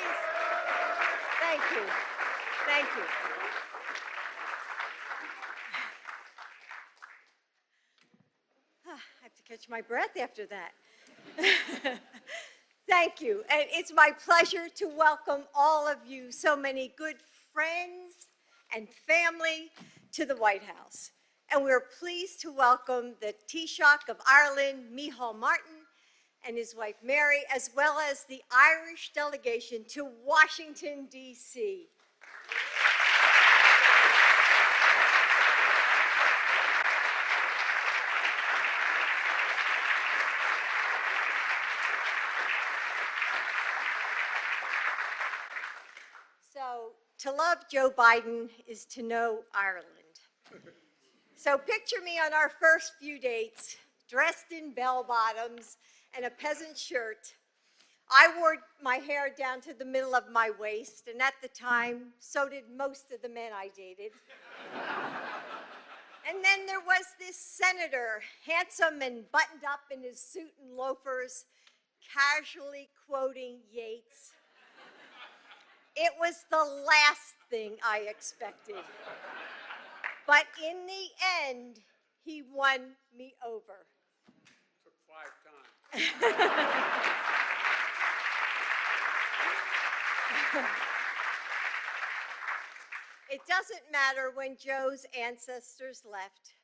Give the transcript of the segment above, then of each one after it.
please. Thank you. Thank you. I have to catch my breath after that. Thank you. And it's my pleasure to welcome all of you, so many good friends and family, to the White House. And we're pleased to welcome the Taoiseach of Ireland, Micheál Martin, and his wife Mary, as well as the Irish delegation to Washington, D.C. So, to love Joe Biden is to know Ireland. So picture me on our first few dates, dressed in bell-bottoms and a peasant shirt. I wore my hair down to the middle of my waist, and at the time, so did most of the men I dated. And then there was this senator, handsome and buttoned up in his suit and loafers, casually quoting Yeats. It was the last thing I expected. But in the end, he won me over. Took 5 times. It doesn't matter when Joe's ancestors left.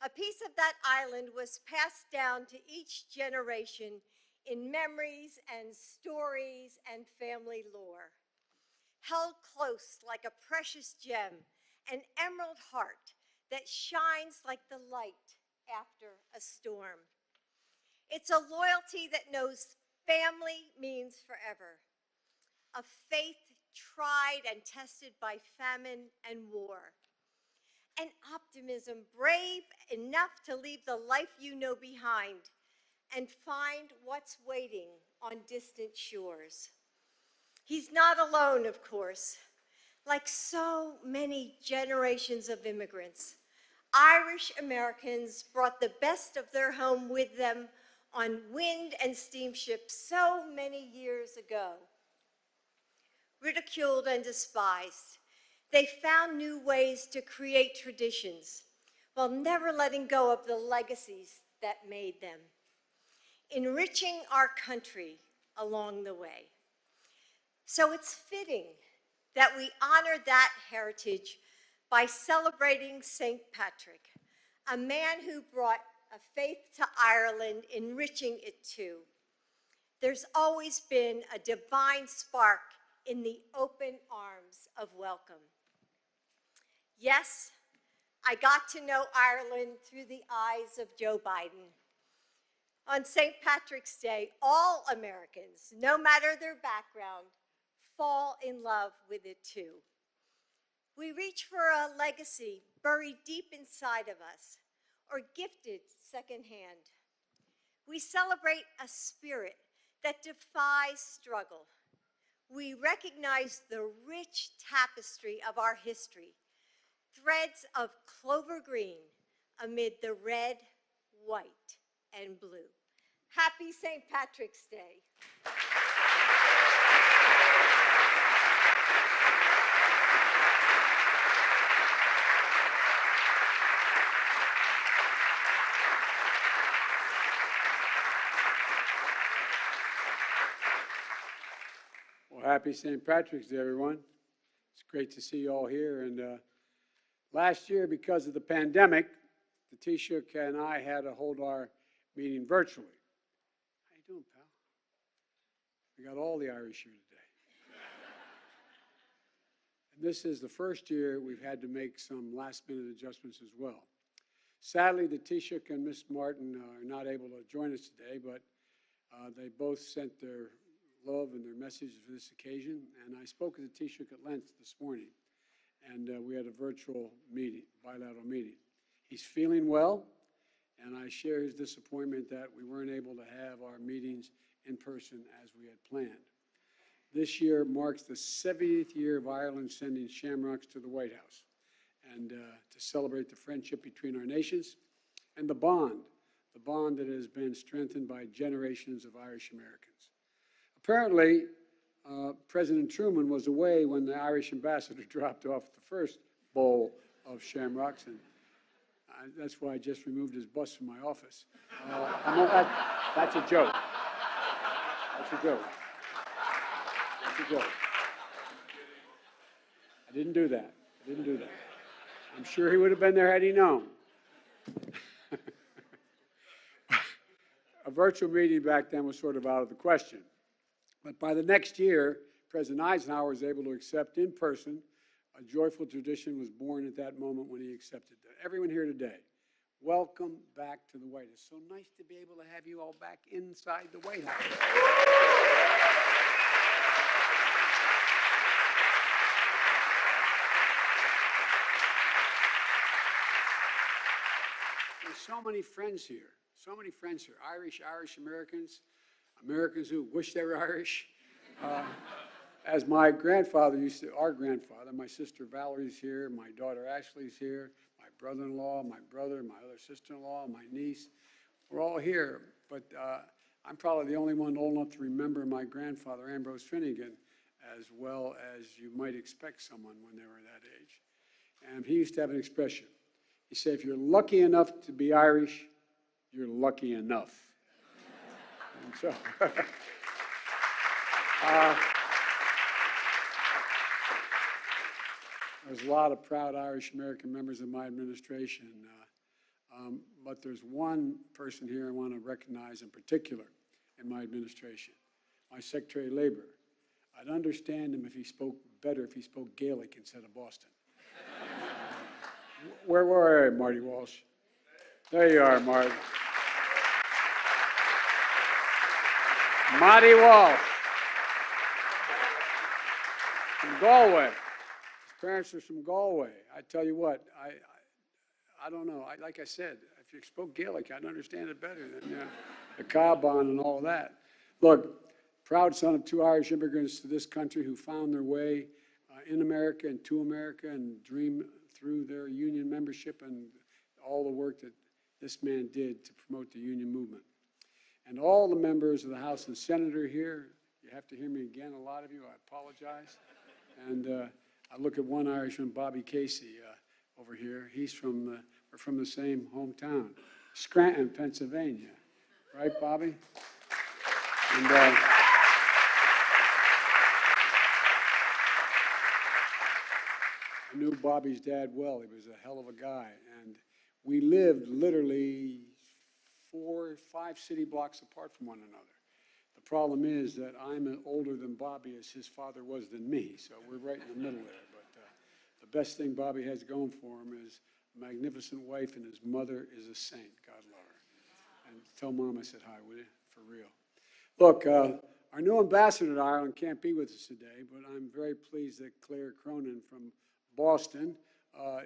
A piece of that island was passed down to each generation in memories and stories and family lore. Held close like a precious gem, an emerald heart that shines like the light after a storm. It's a loyalty that knows family means forever, a faith tried and tested by famine and war, an optimism brave enough to leave the life you know behind and find what's waiting on distant shores. He's not alone, of course. Like so many generations of immigrants, Irish Americans brought the best of their home with them on wind and steamships so many years ago. Ridiculed and despised, they found new ways to create traditions while never letting go of the legacies that made them, enriching our country along the way. So it's fitting that we honor that heritage by celebrating St. Patrick, a man who brought a faith to Ireland, enriching it too. There's always been a divine spark in the open arms of welcome. Yes, I got to know Ireland through the eyes of Joe Biden. On St. Patrick's Day, all Americans, no matter their background, fall in love with it too. We reach for a legacy buried deep inside of us or gifted secondhand. We celebrate a spirit that defies struggle. We recognize the rich tapestry of our history, threads of clover green amid the red, white, and blue. Happy St. Patrick's Day. Well, happy St. Patrick's Day, everyone. It's great to see you all here. And last year, because of the pandemic, the Taoiseach and I had to hold our meeting virtually. How you doing, pal? We got all the Irish here today. And this is the first year we've had to make some last-minute adjustments as well. Sadly, the Taoiseach and Ms. Martin are not able to join us today, but they both sent their love and their messages for this occasion. And I spoke with the Taoiseach at length this morning, and we had a virtual meeting, bilateral meeting. He's feeling well, and I share his disappointment that we weren't able to have our meetings in person as we had planned. This year marks the 70th year of Ireland sending shamrocks to the White House, and to celebrate the friendship between our nations and the bond that has been strengthened by generations of Irish Americans. Apparently, President Truman was away when the Irish ambassador dropped off the first bowl of shamrocks, and that's why I just removed his bus from my office. That's a joke. That's a joke. That's a joke. I didn't do that. I didn't do that. I'm sure he would have been there had he known. A virtual meeting back then was sort of out of the question. But by the next year, President Eisenhower was able to accept in person. A joyful tradition was born at that moment when he accepted that. Everyone here today, welcome back to the White House. So nice to be able to have you all back inside the White House. There's so many friends here. So many friends here. Irish Americans, Americans who wish they were Irish. As my grandfather used to, our grandfather, my sister Valerie's here, my daughter Ashley's here, my brother-in-law, my brother, my other sister-in-law, my niece. We're all here, but I'm probably the only one old enough to remember my grandfather, Ambrose Finnegan, as well as you might expect someone when they were that age. And he used to have an expression. He said, if you're lucky enough to be Irish, you're lucky enough. And so, there's a lot of proud Irish American members of my administration, but there's one person here I want to recognize in particular in my administration, my Secretary of Labor. I'd understand him if he spoke better, if he spoke Gaelic instead of Boston. Where are you, Marty Walsh? There you are, Marty. Marty Walsh from Galway. His parents are from Galway. I tell you what, I don't know. Like I said, if you spoke Gaelic, I'd understand it better than the Caban and all that. Look, proud son of two Irish immigrants to this country who found their way in America and to America and dream through their union membership and all the work that this man did to promote the union movement. And all the members of the House and Senator here, you have to hear me again, a lot of you, I apologize. And I look at one Irishman, Bobby Casey, over here. We're from the same hometown, Scranton, Pennsylvania. Right, Bobby? And I knew Bobby's dad well. He was a hell of a guy. And we lived literally 4 or 5 city blocks apart from one another. The problem is that I'm older than Bobby as his father was than me, so we're right in the middle there. But the best thing Bobby has going for him is a magnificent wife, and his mother is a saint. God love her. And tell Mom I said hi, will you? For real. Look, our new ambassador to Ireland can't be with us today, but I'm very pleased that Claire Cronin from Boston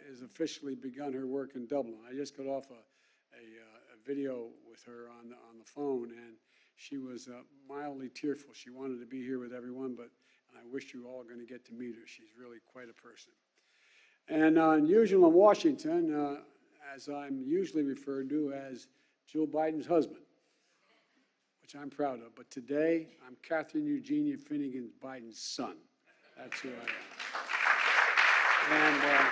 has officially begun her work in Dublin. I just got off a video with her on the phone, and she was mildly tearful. She wanted to be here with everyone, but I wish you all are going to get to meet her. She's really quite a person. And unusual in Washington, as I'm usually referred to as Jill Biden's husband, which I'm proud of. But today, I'm Catherine Eugenia Finnegan Biden's son. That's who I am.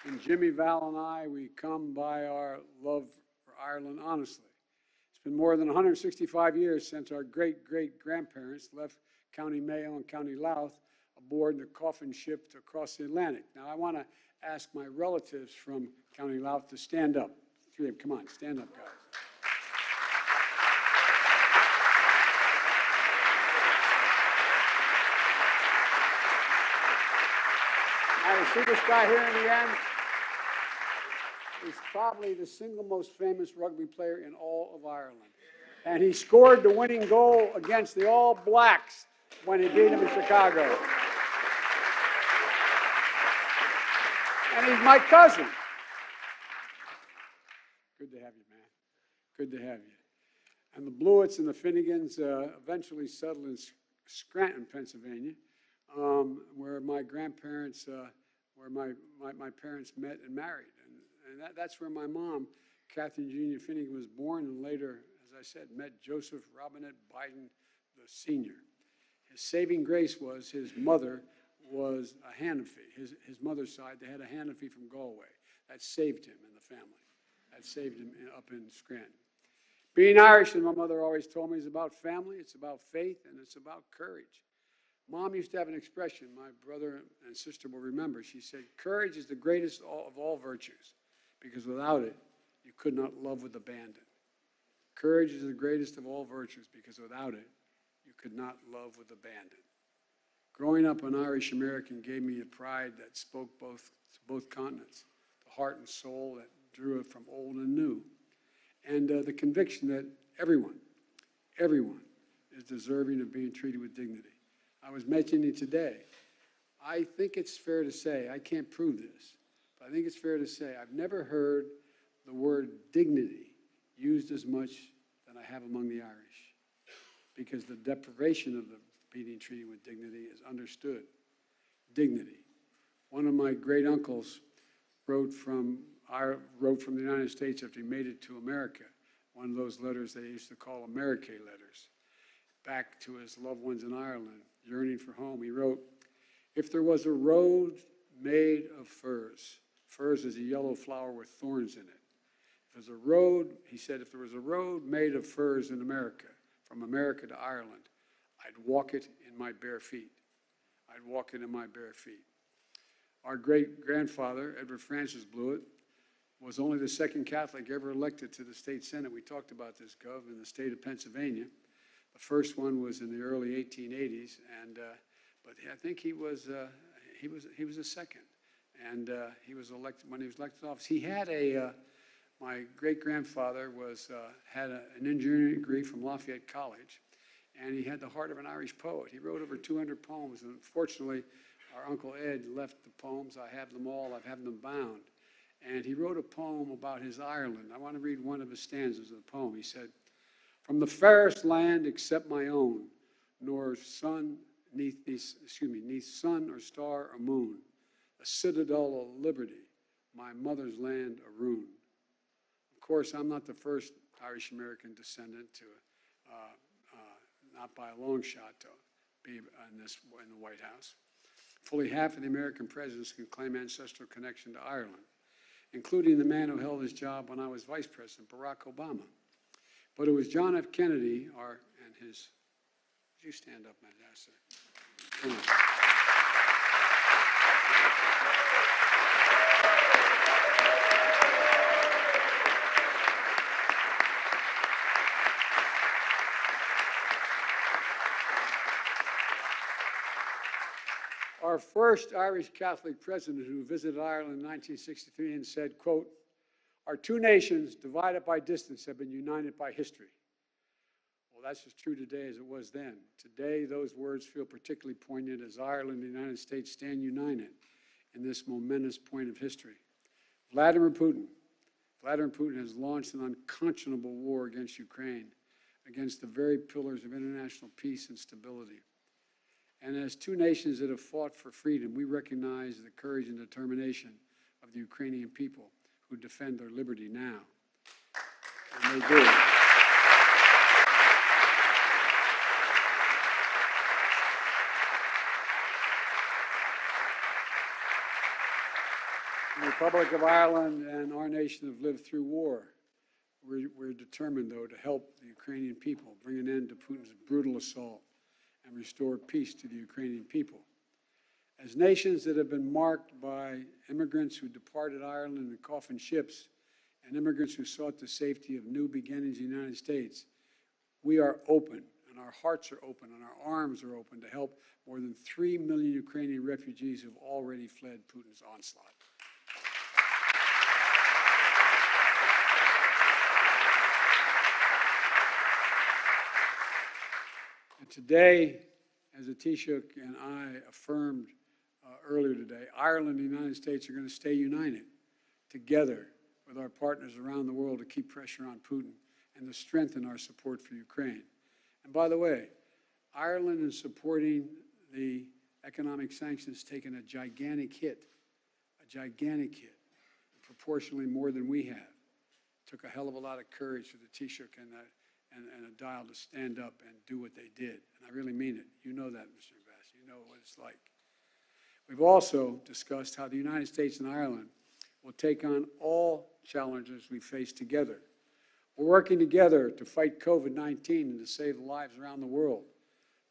And Jimmy, Val, and I, we come by our love for Ireland honestly. It's been more than 165 years since our great-great-grandparents left County Mayo and County Louth aboard the coffin ship to cross the Atlantic. Now, I want to ask my relatives from County Louth to stand up. 3 of them, come on, stand up, guys. Now, you see this guy here in the end? He's probably the single most famous rugby player in all of Ireland. And he scored the winning goal against the All Blacks when he beat them in Chicago. And he's my cousin. Good to have you, man. Good to have you. And the Blewitts and the Finnegans eventually settled in Scranton, Pennsylvania, where my grandparents, where my parents met and married. And that's where my mom, Catherine Eugenia Finnegan, was born and later as I said, met Joseph Robinette Biden, the senior. His saving grace was his mother was a Hanafi. His mother's side, they had a Hanafi from Galway. That saved him and the family. That saved him up in Scranton. Being Irish, and my mother always told me, is about family, it's about faith, and it's about courage. Mom used to have an expression, my brother and sister will remember. She said, courage is the greatest of all virtues, because without it, you could not love with abandon. Courage is the greatest of all virtues, because without it, you could not love with abandon. Growing up an Irish American gave me a pride that spoke to both continents, the heart and soul that drew it from old and new, and the conviction that everyone is deserving of being treated with dignity. I was mentioning today, I think it's fair to say, I can't prove this, but I think it's fair to say I've never heard the word dignity used as much than I have among the Irish, because the deprivation of the being treated with dignity is understood. Dignity. One of my great uncles wrote from the United States after he made it to America, one of those letters they used to call Amerique letters, back to his loved ones in Ireland, yearning for home. He wrote, if there was a road made of furs, furs is a yellow flower with thorns in it. If there's a road, he said, if there was a road made of furs in America, from America to Ireland, I'd walk it in my bare feet. I'd walk it in my bare feet. Our great-grandfather, Edward Francis Blewett, was only the second Catholic ever elected to the state Senate. We talked about this, Gov, in the state of Pennsylvania. The first one was in the early 1880s, but I think he was a second, and he was elected when he was elected to office. He had my great-grandfather had an engineering degree from Lafayette College, and he had the heart of an Irish poet. He wrote over 200 poems, and unfortunately, our Uncle Ed left the poems. I have them all. I have them bound. And he wrote a poem about his Ireland. I want to read one of his stanzas of the poem. He said, from the fairest land except my own, nor sun, neath sun or star or moon, a citadel of liberty, my mother's land a ruin. Of course, I'm not the first Irish-American descendant to, not by a long shot, to be in the White House. Fully half of the American presidents can claim ancestral connection to Ireland, including the man who held his job when I was vice president, Barack Obama. But it was John F. Kennedy, would you stand up, my sir? Come on. Our first Irish Catholic president who visited Ireland in 1963 and said, quote, our two nations, divided by distance, have been united by history. Well, that's as true today as it was then. Today, those words feel particularly poignant as Ireland and the United States stand united in this momentous point of history. Vladimir Putin has launched an unconscionable war against Ukraine, against the very pillars of international peace and stability. And as two nations that have fought for freedom, we recognize the courage and determination of the Ukrainian people who defend their liberty now. And they do. The Republic of Ireland and our nation have lived through war. We're determined, though, to help the Ukrainian people bring an end to Putin's brutal assault and restore peace to the Ukrainian people. As nations that have been marked by immigrants who departed Ireland in coffin ships and immigrants who sought the safety of new beginnings in the United States, we are open, and our hearts are open, and our arms are open to help more than 3 million Ukrainian refugees who have already fled Putin's onslaught. And today, as the Taoiseach and I affirmed earlier today, Ireland and the United States are going to stay united together with our partners around the world to keep pressure on Putin and to strengthen our support for Ukraine. And by the way, Ireland in supporting the economic sanctions has taken a gigantic hit, proportionally more than we have. It took a hell of a lot of courage for the Taoiseach and a dial to stand up and do what they did. And I really mean it. You know that, Mr. Ambassador. You know what it's like. We've also discussed how the United States and Ireland will take on all challenges we face together. We're working together to fight COVID-19 and to save lives around the world,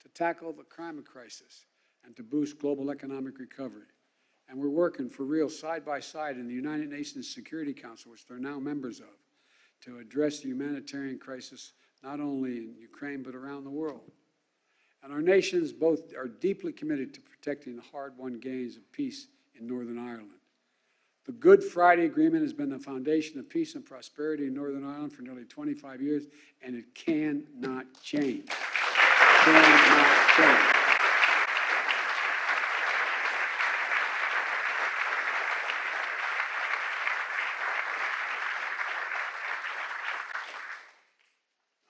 to tackle the climate crisis, and to boost global economic recovery. And we're working for real side by side in the United Nations Security Council, which they're now members of, to address the humanitarian crisis not only in Ukraine but around the world. And our nations both are deeply committed to protecting the hard-won gains of peace in Northern Ireland. The Good Friday Agreement has been the foundation of peace and prosperity in Northern Ireland for nearly 25 years, and it cannot change. Cannot change.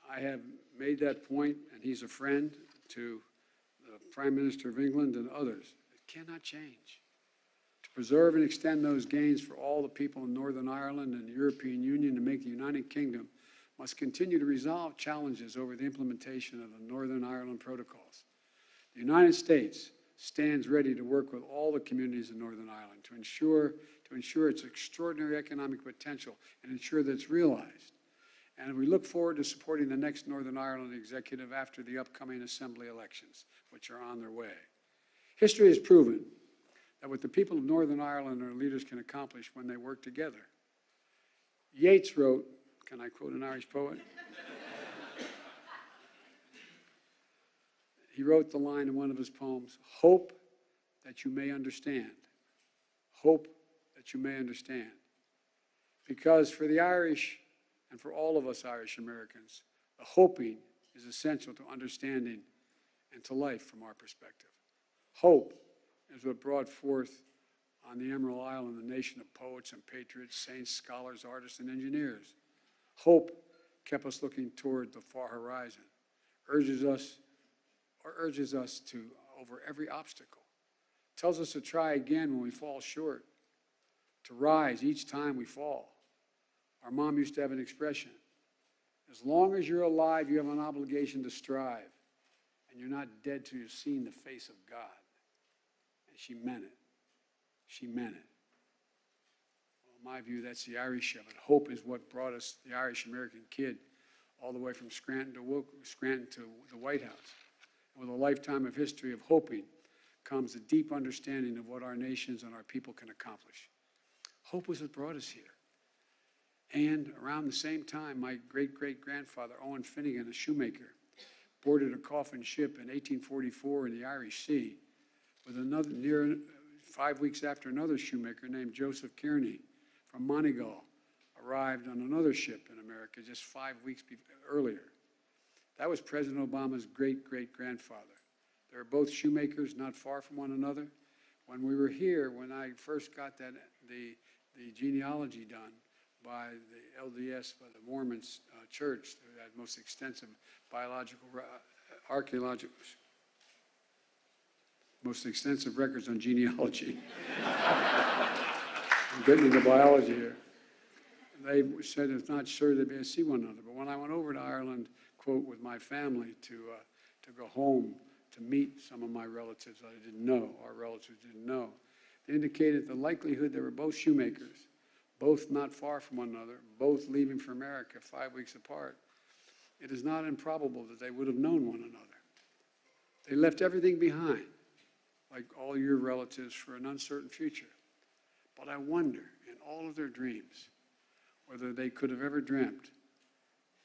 I have made that point, and he's a friend to the Prime Minister of England and others. It cannot change. To preserve and extend those gains for all the people in Northern Ireland and the European Union and make the United Kingdom must continue to resolve challenges over the implementation of the Northern Ireland protocols. The United States stands ready to work with all the communities in Northern Ireland to ensure its extraordinary economic potential and ensure that it's realized. And we look forward to supporting the next Northern Ireland executive after the upcoming assembly elections, which are on their way. History has proven that what the people of Northern Ireland and their leaders can accomplish when they work together. Yeats wrote, can I quote an Irish poet? He wrote the line in one of his poems, "Hope that you may understand." Hope that you may understand. Because for the Irish, and for all of us Irish Americans, the hoping is essential to understanding and to life from our perspective. Hope is what brought forth on the Emerald Island the nation of poets and patriots, saints, scholars, artists, and engineers. Hope kept us looking toward the far horizon, urges us to over every obstacle, tells us to try again when we fall short, to rise each time we fall. Our mom used to have an expression, as long as you're alive, you have an obligation to strive, and you're not dead till you've seen the face of God. And she meant it. She meant it. Well, in my view, that's the Irish of it. Hope is what brought us, the Irish-American kid, all the way from Scranton to the White House. And with a lifetime of history of hoping comes a deep understanding of what our nations and our people can accomplish. Hope was what brought us here. And around the same time, my great-great-grandfather, Owen Finnegan, a shoemaker, boarded a coffin ship in 1844 in the Irish Sea with another, 5 weeks after another shoemaker named Joseph Kearney from Moneygall arrived on another ship in America just 5 weeks earlier. That was President Obama's great-great-grandfather. They were both shoemakers not far from one another. When we were here, when I first got the genealogy done, by the LDS, by the Mormons church, that had most extensive most extensive records on genealogy. I'm getting into biology here. They said it's not sure they'd be able to see one another. But when I went over to Ireland, quote, with my family to go home to meet some of my relatives that I didn't know, our relatives didn't know, they indicated the likelihood they were both shoemakers, both not far from one another, both leaving for America 5 weeks apart. It is not improbable that they would have known one another. They left everything behind, like all your relatives, for an uncertain future. But I wonder, in all of their dreams, whether they could have ever dreamt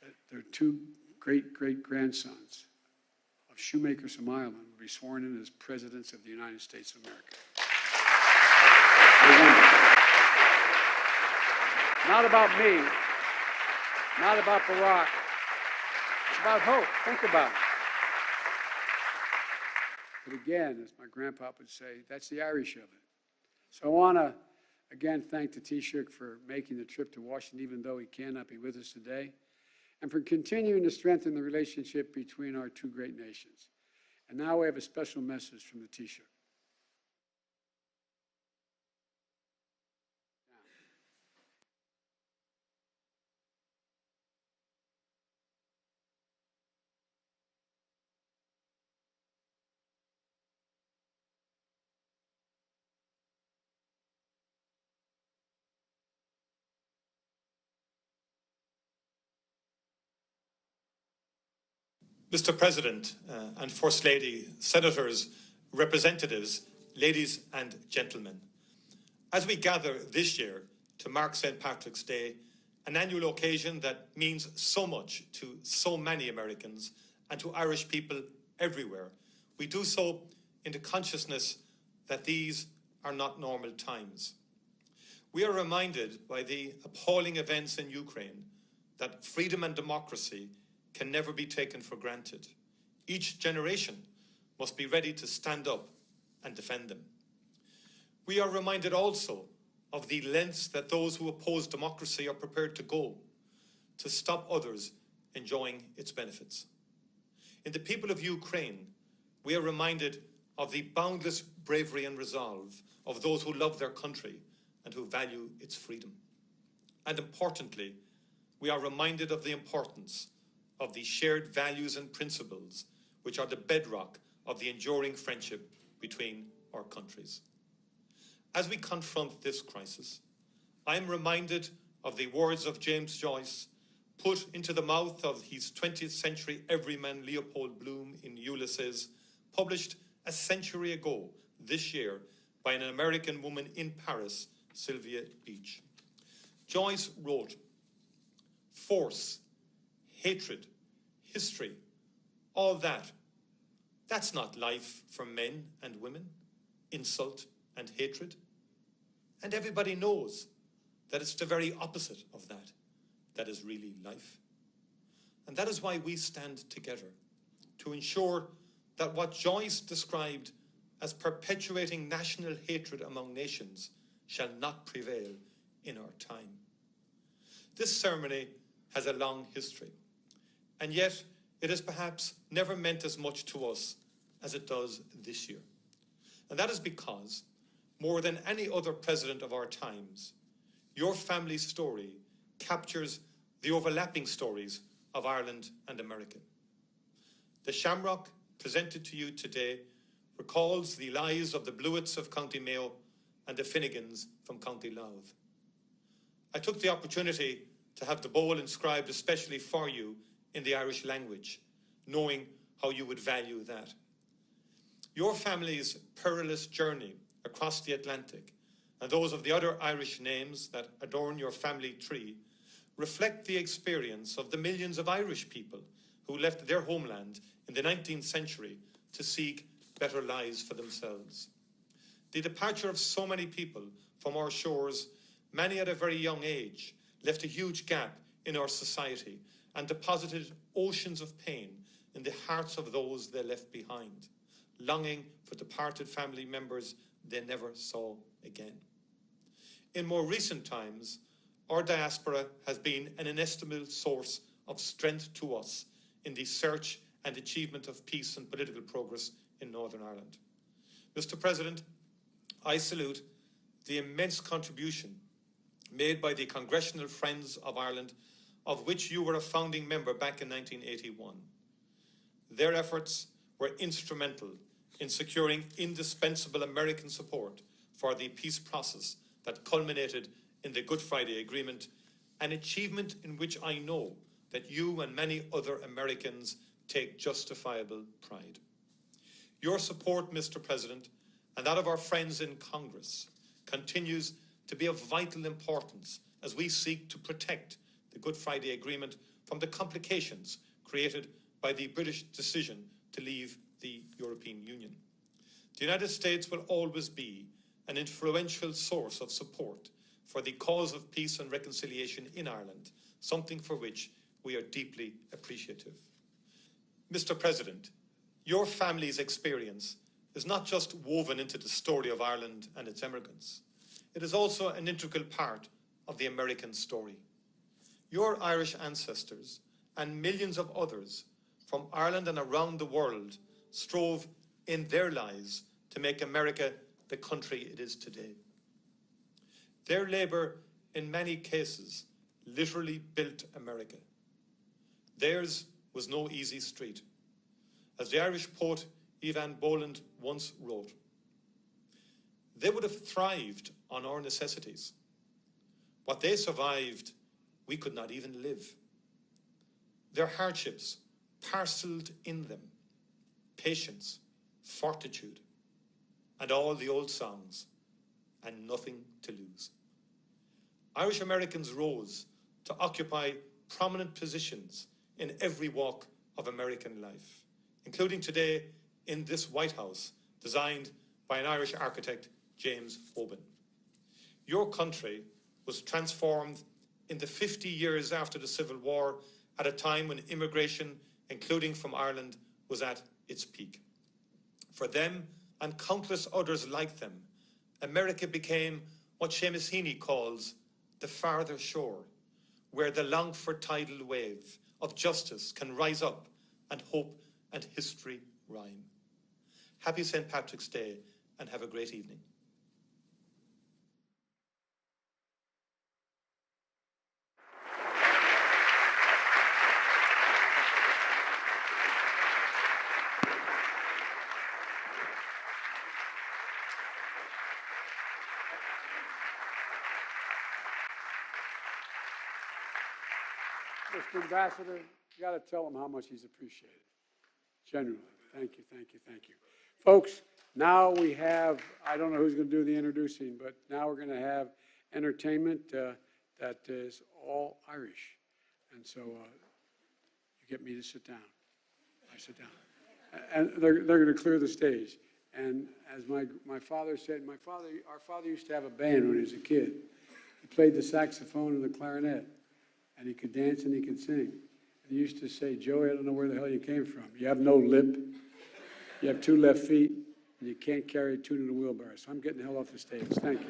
that their two great-great-grandsons of shoemakers from Ireland would be sworn in as presidents of the United States of America. I wonder. Not about me, not about Barack. It's about hope. Think about it. But again, as my grandpa would say, that's the Irish of it. So I want to, again, thank the Taoiseach for making the trip to Washington, even though he cannot be with us today, and for continuing to strengthen the relationship between our two great nations. And now we have a special message from the Taoiseach. Mr. President and First Lady, Senators, Representatives, ladies and gentlemen, as we gather this year to mark St. Patrick's Day, an annual occasion that means so much to so many Americans and to Irish people everywhere, we do so in the consciousness that these are not normal times. We are reminded by the appalling events in Ukraine that freedom and democracy can never be taken for granted. Each generation must be ready to stand up and defend them. We are reminded also of the lengths that those who oppose democracy are prepared to go to stop others enjoying its benefits. In the people of Ukraine, we are reminded of the boundless bravery and resolve of those who love their country and who value its freedom. And importantly, we are reminded of the importance of the shared values and principles which are the bedrock of the enduring friendship between our countries. As we confront this crisis, I am reminded of the words of James Joyce put into the mouth of his 20th century everyman Leopold Bloom in Ulysses, published a century ago this year by an American woman in Paris, Sylvia Beach. Joyce wrote, "Force, hatred, history, all that's not life for men and women, insult and hatred. And everybody knows that it's the very opposite of that is really life. And that is why we stand together, to ensure that what Joyce described as perpetuating national hatred among nations shall not prevail in our time." This ceremony has a long history, and yet it has perhaps never meant as much to us as it does this year. And that is because, more than any other president of our times, your family's story captures the overlapping stories of Ireland and America. The shamrock presented to you today recalls the lives of the Blewitts of County Mayo and the Finnegans from County Louth. I took the opportunity to have the bowl inscribed especially for you in the Irish language, knowing how you would value that. Your family's perilous journey across the Atlantic and those of the other Irish names that adorn your family tree reflect the experience of the millions of Irish people who left their homeland in the 19th century to seek better lives for themselves. The departure of so many people from our shores, many at a very young age, left a huge gap in our society and deposited oceans of pain in the hearts of those they left behind, longing for departed family members they never saw again. In more recent times, our diaspora has been an inestimable source of strength to us in the search and achievement of peace and political progress in Northern Ireland. Mr. President, I salute the immense contribution made by the Congressional Friends of Ireland, of which you were a founding member back in 1981. Their efforts were instrumental in securing indispensable American support for the peace process that culminated in the Good Friday Agreement, an achievement in which I know that you and many other Americans take justifiable pride. Your support, Mr. President, and that of our friends in Congress continues to be of vital importance as we seek to protect the Good Friday Agreement from the complications created by the British decision to leave the European Union. The United States will always be an influential source of support for the cause of peace and reconciliation in Ireland, something for which we are deeply appreciative. Mr. President, your family's experience is not just woven into the story of Ireland and its emigrants. It is also an integral part of the American story. Your Irish ancestors and millions of others from Ireland and around the world strove in their lives to make America the country it is today. Their labor, in many cases, literally built America. Theirs was no easy street. As the Irish poet Evan Boland once wrote, "They would have thrived on our necessities. What they survived, we could not even live. Their hardships parcelled in them patience, fortitude, and all the old songs, and nothing to lose. Irish Americans rose to occupy prominent positions in every walk of American life, including today in this White House, designed by an Irish architect, James Oban. Your country was transformed in the 50 years after the Civil War, at a time when immigration, including from Ireland, was at its peak. For them and countless others like them, America became what Seamus Heaney calls the farther shore, where the longed-for tidal wave of justice can rise up and hope and history rhyme. Happy St. Patrick's Day, and have a great evening. Mr. Ambassador, you got to tell him how much he's appreciated. Genuinely. Thank you, thank you, thank you. Folks, now we have, I don't know who's going to do the introducing, but now we're going to have entertainment that is all Irish. And so you get me to sit down. I sit down. And they're going to clear the stage. And as my father said, our father used to have a band when he was a kid. He played the saxophone and the clarinet. And he could dance and he could sing. And he used to say, "Joey, I don't know where the hell you came from. You have no lip, you have 2 left feet, and you can't carry a tune in a wheelbarrow." So I'm getting the hell off the stage. Thank you.